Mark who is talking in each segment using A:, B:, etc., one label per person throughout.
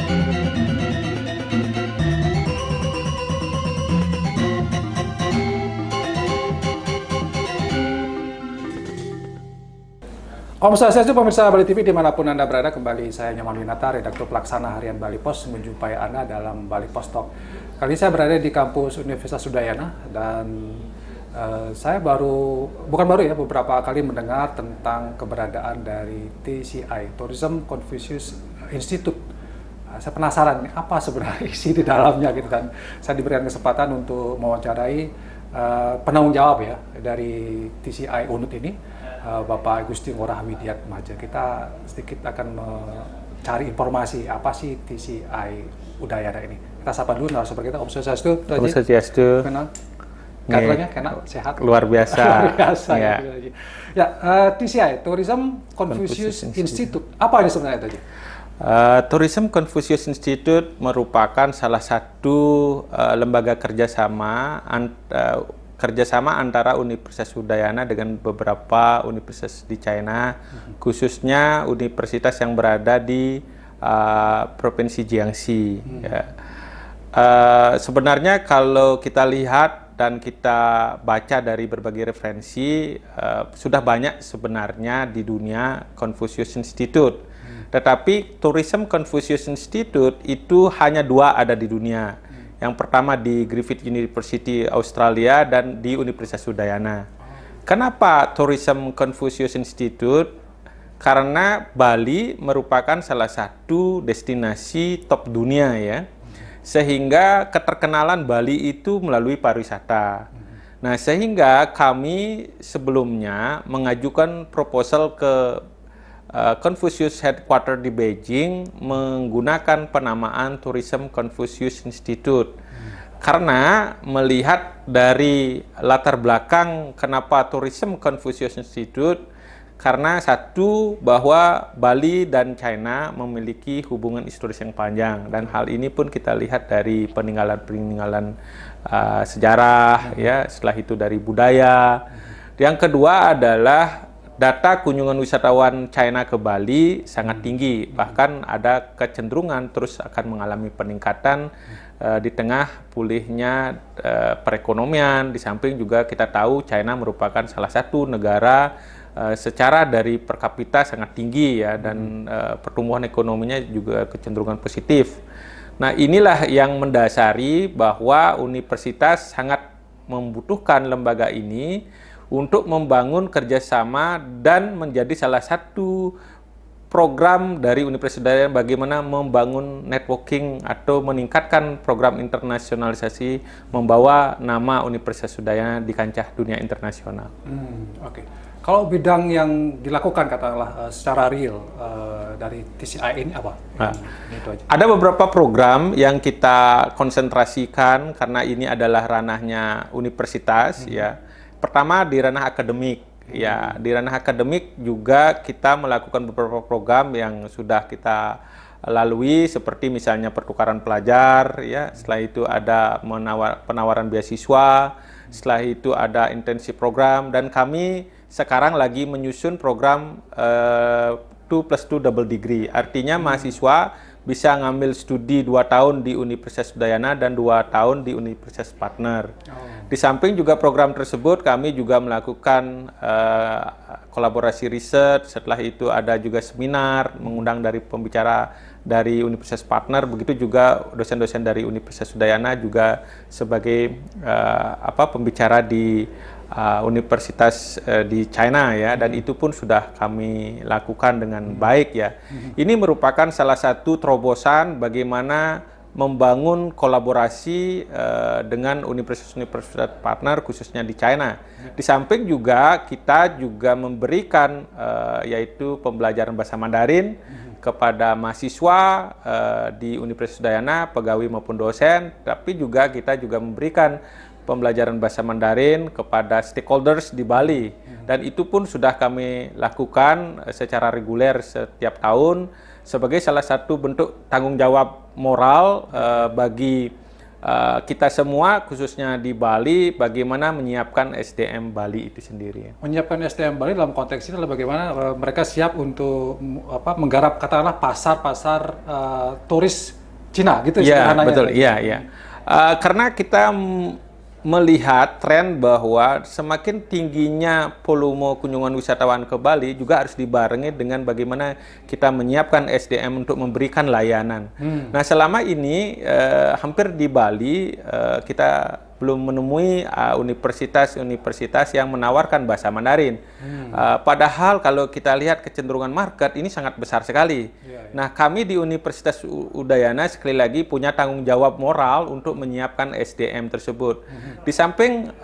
A: Om Swastiastu, pemirsa Bali TV dimanapun Anda berada, kembali saya Nyoman Winata, redaktur pelaksana harian Bali Pos, menjumpai Anda dalam Bali Pos Talk. Kali ini saya berada di kampus Universitas Udayana dan saya beberapa kali mendengar tentang keberadaan dari TCI, Tourism Confucius Institute. Saya penasaran apa sebenarnya isi di dalamnya gitu, dan saya diberikan kesempatan untuk mewawancarai penanggung jawab ya dari TCI Unut ini, Bapak Gusti Ngurah Widiatmaja. Kita sedikit akan mencari informasi apa sih TCI Udayana ini. Kita sapa dulu narasumber kita, Om Swastiastu.
B: Om Swastiastu.
A: Katanya enak, sehat.
B: Luar biasa.
A: Luar biasa.
B: Ya.
A: Ya, TCI, Tourism Confucius Institute. Apa ini sebenarnya tadi?
B: Tourism Confucius Institute merupakan salah satu lembaga kerjasama antara Universitas Udayana dengan beberapa universitas di China, khususnya universitas yang berada di Provinsi Jiangxi. Ya. Sebenarnya kalau kita lihat dan kita baca dari berbagai referensi, sudah banyak sebenarnya di dunia Confucius Institute. Tetapi Tourism Confucius Institute itu hanya 2 ada di dunia. Yang pertama di Griffith University Australia dan di Universitas Udayana. Kenapa Tourism Confucius Institute? Karena Bali merupakan salah satu destinasi top dunia ya. Sehingga keterkenalan Bali itu melalui pariwisata. Nah, sehingga kami sebelumnya mengajukan proposal ke Confucius Headquarter di Beijing menggunakan penamaan Tourism Confucius Institute. Karena melihat dari latar belakang kenapa Tourism Confucius Institute, karena satu, bahwa Bali dan China memiliki hubungan historis yang panjang, dan hal ini pun kita lihat dari peninggalan-peninggalan sejarah ya, setelah itu dari budaya. Yang kedua adalah data kunjungan wisatawan China ke Bali sangat tinggi, bahkan ada kecenderungan terus akan mengalami peningkatan di tengah pulihnya perekonomian. Di samping juga kita tahu China merupakan salah satu negara secara dari per kapita sangat tinggi ya, dan pertumbuhan ekonominya juga kecenderungan positif. Nah, inilah yang mendasari bahwa universitas sangat membutuhkan lembaga ini untuk membangun kerjasama dan menjadi salah satu program dari Universitas Udayana bagaimana membangun networking atau meningkatkan program internasionalisasi, membawa nama Universitas Udayana di kancah dunia internasional.
A: Oke. Kalau bidang yang dilakukan katakanlah secara real dari TCI ini apa? Itu aja.
B: Ada beberapa program yang kita konsentrasikan karena ini adalah ranahnya universitas ya. Pertama di ranah akademik, ya di ranah akademik juga kita melakukan beberapa program yang sudah kita lalui, seperti misalnya pertukaran pelajar, ya. Setelah itu ada penawaran beasiswa, setelah itu ada intensif program, dan kami sekarang lagi menyusun program 2+2 double degree, artinya mahasiswa bisa ngambil studi 2 tahun di Universitas Udayana dan 2 tahun di Universitas Partner. Di samping juga program tersebut kami juga melakukan kolaborasi riset, setelah itu ada juga seminar, mengundang dari pembicara dari Universitas Partner, begitu juga dosen-dosen dari Universitas Udayana juga sebagai pembicara di universitas di China ya, dan itu pun sudah kami lakukan dengan baik ya. Ini merupakan salah satu terobosan bagaimana membangun kolaborasi dengan universitas-universitas partner khususnya di China. Di samping juga kita juga memberikan yaitu pembelajaran bahasa Mandarin kepada mahasiswa di Universitas Udayana, pegawai maupun dosen, tapi juga kita juga memberikan pembelajaran bahasa Mandarin kepada stakeholders di Bali, dan itu pun sudah kami lakukan secara reguler setiap tahun sebagai salah satu bentuk tanggung jawab moral bagi kita semua, khususnya di Bali, bagaimana menyiapkan SDM Bali itu sendiri.
A: Menyiapkan SDM Bali dalam konteks ini adalah bagaimana mereka siap untuk menggarap katakanlah pasar-pasar turis Cina gitu
B: ya,
A: sederhananya.
B: betul. Iya, iya. Karena kita melihat tren bahwa semakin tingginya volume kunjungan wisatawan ke Bali juga harus dibarengi dengan bagaimana kita menyiapkan SDM untuk memberikan layanan. Nah, selama ini hampir di Bali kita belum menemui universitas-universitas yang menawarkan bahasa Mandarin. Padahal kalau kita lihat kecenderungan market ini sangat besar sekali. Nah, kami di Universitas Udayana sekali lagi punya tanggung jawab moral untuk menyiapkan SDM tersebut. Di samping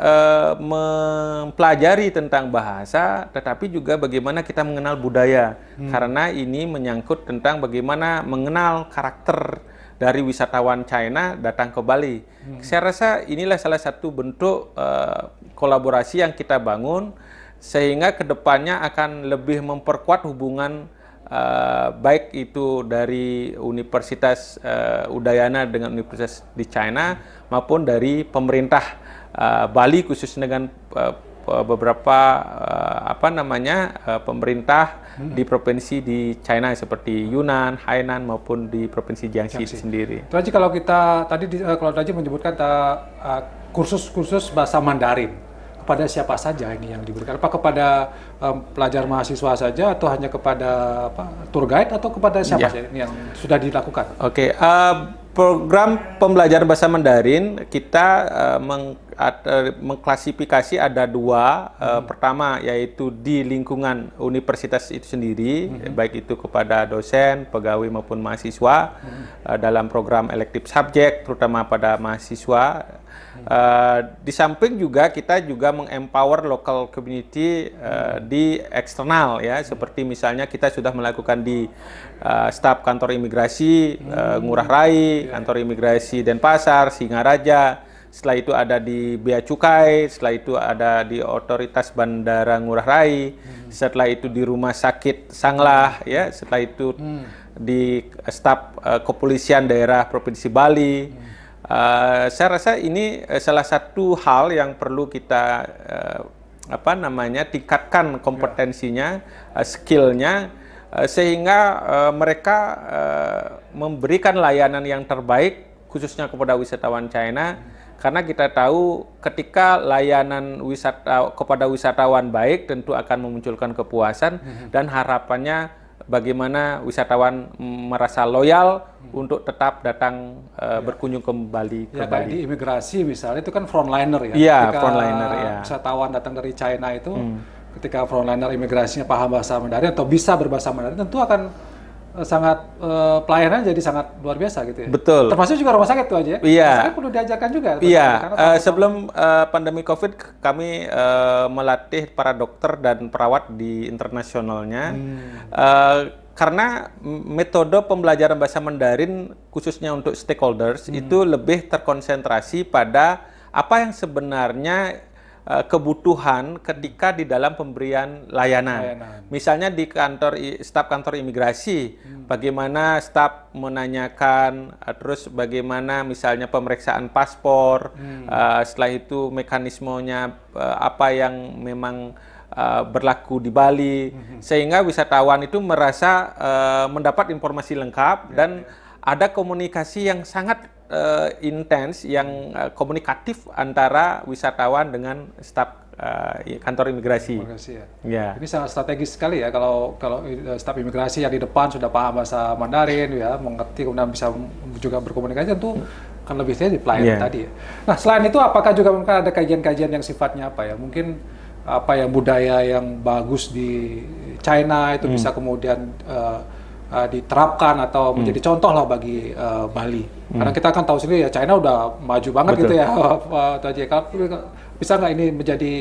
B: mempelajari tentang bahasa, tetapi juga bagaimana kita mengenal budaya. Karena ini menyangkut tentang bagaimana mengenal karakter dari wisatawan China datang ke Bali. Saya rasa inilah salah satu bentuk kolaborasi yang kita bangun sehingga kedepannya akan lebih memperkuat hubungan baik itu dari Universitas Udayana dengan universitas di China maupun dari pemerintah Bali khusus dengan beberapa pemerintah di provinsi di China seperti Yunnan, Hainan maupun di provinsi Jiangxi sendiri.
A: Itu aja kalau kita kalau tadi menyebutkan kursus-kursus bahasa Mandarin kepada siapa saja ini yang diberikan? Apa kepada pelajar mahasiswa saja atau hanya kepada tour guide atau kepada siapa saja ini yang sudah dilakukan?
B: Oke. Program pembelajaran bahasa Mandarin kita mengklasifikasi ada dua. Pertama yaitu di lingkungan universitas itu sendiri, baik itu kepada dosen, pegawai maupun mahasiswa dalam program elective subject, terutama pada mahasiswa. Di samping juga kita juga mengempower local community di eksternal ya, seperti misalnya kita sudah melakukan di staf kantor imigrasi Ngurah Rai, kantor imigrasi Denpasar, Singaraja. Setelah itu ada di Bea Cukai, setelah itu ada di Otoritas Bandara Ngurah Rai, setelah itu di Rumah Sakit Sanglah, ya, setelah itu di staf kepolisian daerah Provinsi Bali. Saya rasa ini salah satu hal yang perlu kita tingkatkan kompetensinya, skillnya, sehingga mereka memberikan layanan yang terbaik khususnya kepada wisatawan China. Karena kita tahu ketika layanan kepada wisatawan baik tentu akan memunculkan kepuasan dan harapannya bagaimana wisatawan merasa loyal untuk tetap datang berkunjung kembali ke Bali.
A: Di imigrasi misalnya itu kan frontliner ya.
B: Iya,
A: ketika
B: frontliner ya.
A: Wisatawan datang dari China itu ketika frontliner imigrasinya paham bahasa Mandarin atau bisa berbahasa Mandarin tentu akan sangat pelayanan jadi sangat luar biasa gitu ya.
B: Betul.
A: Termasuk juga rumah sakit tuh aja ya.
B: Iya.
A: Rumah sakit perlu diajarkan juga.
B: Iya. Sebelum pandemi COVID kami melatih para dokter dan perawat di internasionalnya. Karena metode pembelajaran bahasa Mandarin khususnya untuk stakeholders itu lebih terkonsentrasi pada apa yang sebenarnya kebutuhan ketika di dalam pemberian layanan. Misalnya di staf kantor imigrasi, bagaimana staf menanyakan, terus bagaimana misalnya pemeriksaan paspor, setelah itu mekanismenya apa yang memang berlaku di Bali, sehingga wisatawan itu merasa mendapat informasi lengkap dan ada komunikasi yang sangat intens, yang komunikatif antara wisatawan dengan staf kantor imigrasi.
A: Ya. Ini sangat strategis sekali ya kalau staf imigrasi yang di depan sudah paham bahasa Mandarin ya, mengerti kemudian bisa juga berkomunikasi tentu akan lebih di pelayanan tadi ya. Nah, selain itu apakah juga mungkin ada kajian-kajian yang sifatnya apa ya? Mungkin apa yang budaya yang bagus di China itu bisa kemudian diterapkan atau menjadi contoh lah bagi Bali. Karena kita kan tahu sendiri ya China udah maju banget gitu ya. Bisa nggak ini menjadi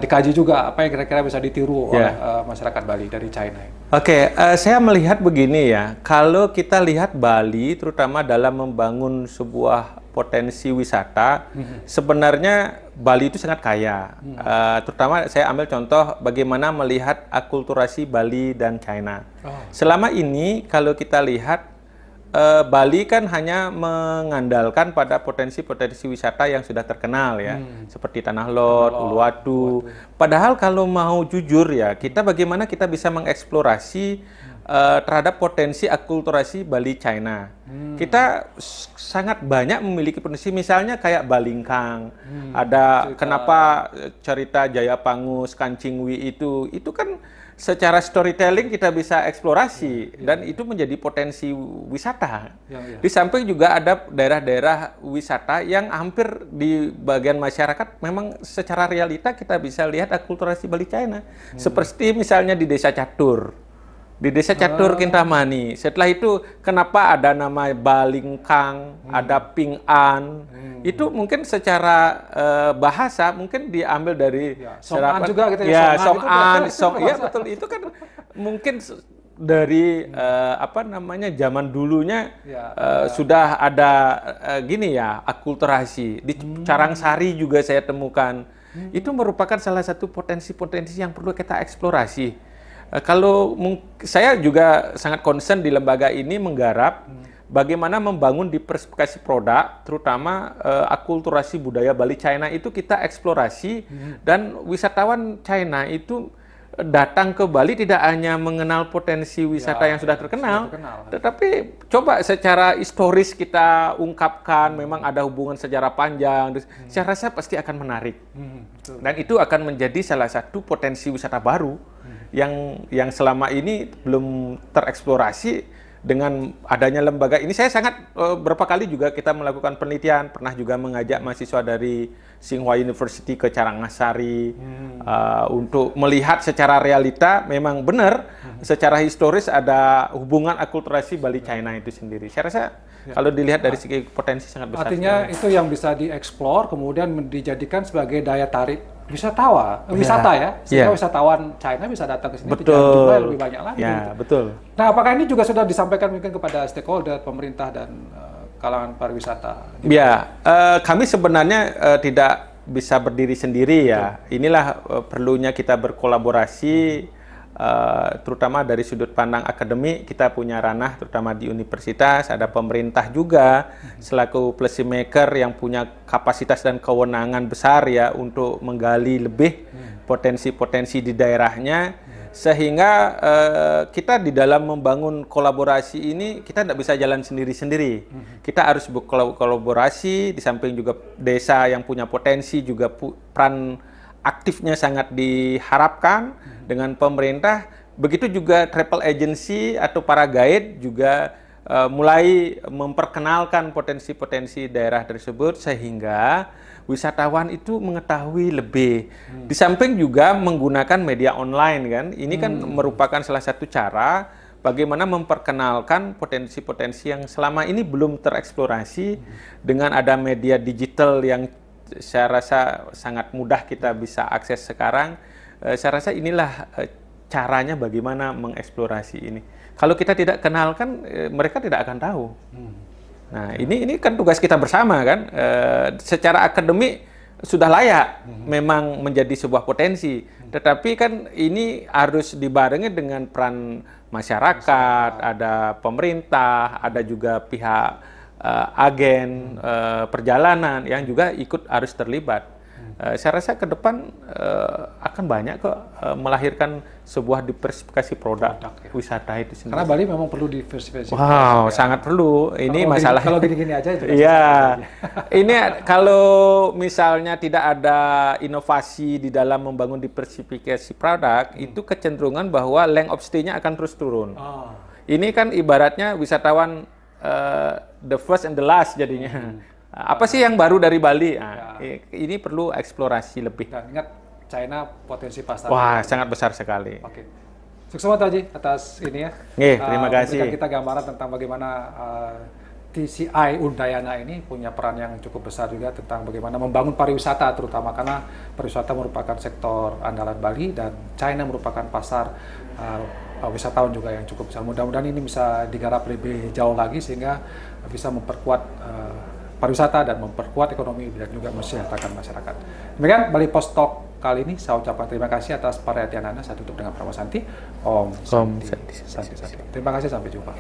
A: dikaji juga apa yang kira-kira bisa ditiru oleh masyarakat Bali dari China?
B: Oke, saya melihat begini ya. Kalau kita lihat Bali, terutama dalam membangun sebuah potensi wisata, sebenarnya Bali itu sangat kaya. Terutama saya ambil contoh bagaimana melihat akulturasi Bali dan China. Selama ini kalau kita lihat Bali kan hanya mengandalkan pada potensi-potensi wisata yang sudah terkenal ya, seperti Tanah Lot, Uluwatu. Padahal kalau mau jujur ya, bagaimana kita bisa mengeksplorasi terhadap potensi akulturasi Bali China. Kita sangat banyak memiliki potensi, misalnya kayak Balingkang. Ada kenapa cerita Jayapangus, Kancingwi itu kan secara storytelling kita bisa eksplorasi dan itu menjadi potensi wisata. Di samping juga ada daerah-daerah wisata yang hampir di bagian masyarakat memang secara realita kita bisa lihat akulturasi Bali China. Seperti misalnya di Desa Catur. Di Desa Catur Kintamani. Setelah itu kenapa ada nama Balingkang, ada Ping'an. Itu mungkin secara bahasa mungkin diambil dari
A: Song'an juga gitu ya.
B: Ya, Song'an, ya betul. Itu kan mungkin dari zaman dulunya sudah ada gini ya, akulturasi. Di Carangsari juga saya temukan. Itu merupakan salah satu potensi-potensi yang perlu kita eksplorasi. Kalau saya juga sangat concern di lembaga ini menggarap bagaimana membangun diversifikasi produk, terutama akulturasi budaya Bali China itu kita eksplorasi dan wisatawan China itu datang ke Bali tidak hanya mengenal potensi wisata yang sudah terkenal, tetapi coba secara historis kita ungkapkan memang ada hubungan sejarah panjang, saya rasa pasti akan menarik. Dan itu akan menjadi salah satu potensi wisata baru yang selama ini belum tereksplorasi. Dengan adanya lembaga ini, saya sangat berapa kali juga kita melakukan penelitian, pernah juga mengajak mahasiswa dari Tsinghua University ke Carangasari untuk melihat secara realita memang benar secara historis ada hubungan akulturasi Bali China itu sendiri. Saya rasa kalau dilihat dari segi potensi sangat besar.
A: Artinya itu yang bisa dieksplor kemudian dijadikan sebagai daya tarik wisata ya, sehingga wisatawan China bisa datang ke sini dengan jumlah lebih banyak lagi.
B: Ya, betul.
A: Nah, apakah ini juga sudah disampaikan mungkin kepada stakeholder, pemerintah dan kalangan pariwisata?
B: Ya, kami sebenarnya tidak bisa berdiri sendiri ya. Inilah perlunya kita berkolaborasi, terutama dari sudut pandang akademik. Kita punya ranah terutama di universitas, ada pemerintah juga selaku policy maker yang punya kapasitas dan kewenangan besar ya untuk menggali lebih potensi-potensi di daerahnya, sehingga kita di dalam membangun kolaborasi ini kita tidak bisa jalan sendiri-sendiri. Kita harus berkolaborasi, di samping juga desa yang punya potensi juga peran aktifnya sangat diharapkan dengan pemerintah. Begitu juga travel agency atau para guide juga mulai memperkenalkan potensi-potensi daerah tersebut sehingga wisatawan itu mengetahui lebih. Di samping juga menggunakan media online kan. Ini kan merupakan salah satu cara bagaimana memperkenalkan potensi-potensi yang selama ini belum tereksplorasi dengan ada media digital yang saya rasa sangat mudah kita bisa akses sekarang. Saya rasa inilah caranya bagaimana mengeksplorasi ini. Kalau kita tidak kenalkan, mereka tidak akan tahu. Nah, ini kan tugas kita bersama kan. Secara akademik sudah layak memang menjadi sebuah potensi. Tetapi kan ini harus dibarengi dengan peran masyarakat, ada pemerintah, ada juga pihak agen perjalanan yang juga ikut harus terlibat. Saya rasa ke depan akan banyak kok melahirkan sebuah diversifikasi produk wisata itu sendiri.
A: Karena Bali memang perlu diversifikasi.
B: Wow, sangat perlu. Ini masalah.
A: Kalau gini-gini aja itu.
B: Iya. Ini kalau misalnya tidak ada inovasi di dalam membangun diversifikasi produk, itu kecenderungan bahwa length of stay-nya akan terus turun. Ini kan ibaratnya wisatawan the first and the last jadinya. Apa sih yang baru dari Bali? Nah, ini perlu eksplorasi lebih.
A: Dan ingat, China potensi pasar.
B: Wah, sangat besar sekali.
A: Oke. Sukses banget Haji atas ini ya.
B: Terima kasih.
A: Memberikan kita gambaran tentang bagaimana TCI Udayana ini punya peran yang cukup besar juga tentang bagaimana membangun pariwisata, terutama karena pariwisata merupakan sektor andalan Bali dan China merupakan pasar wisatawan juga yang cukup besar. Mudah-mudahan ini bisa digarap lebih jauh lagi sehingga bisa memperkuat pariwisata dan memperkuat ekonomi dan juga mesejahterakan masyarakat. Demikian Bali Post Talk kali ini. Saya ucapkan terima kasih atas perhatian Anda. Saya tutup dengan Pramosanti. Om Santi. Terima kasih, sampai jumpa.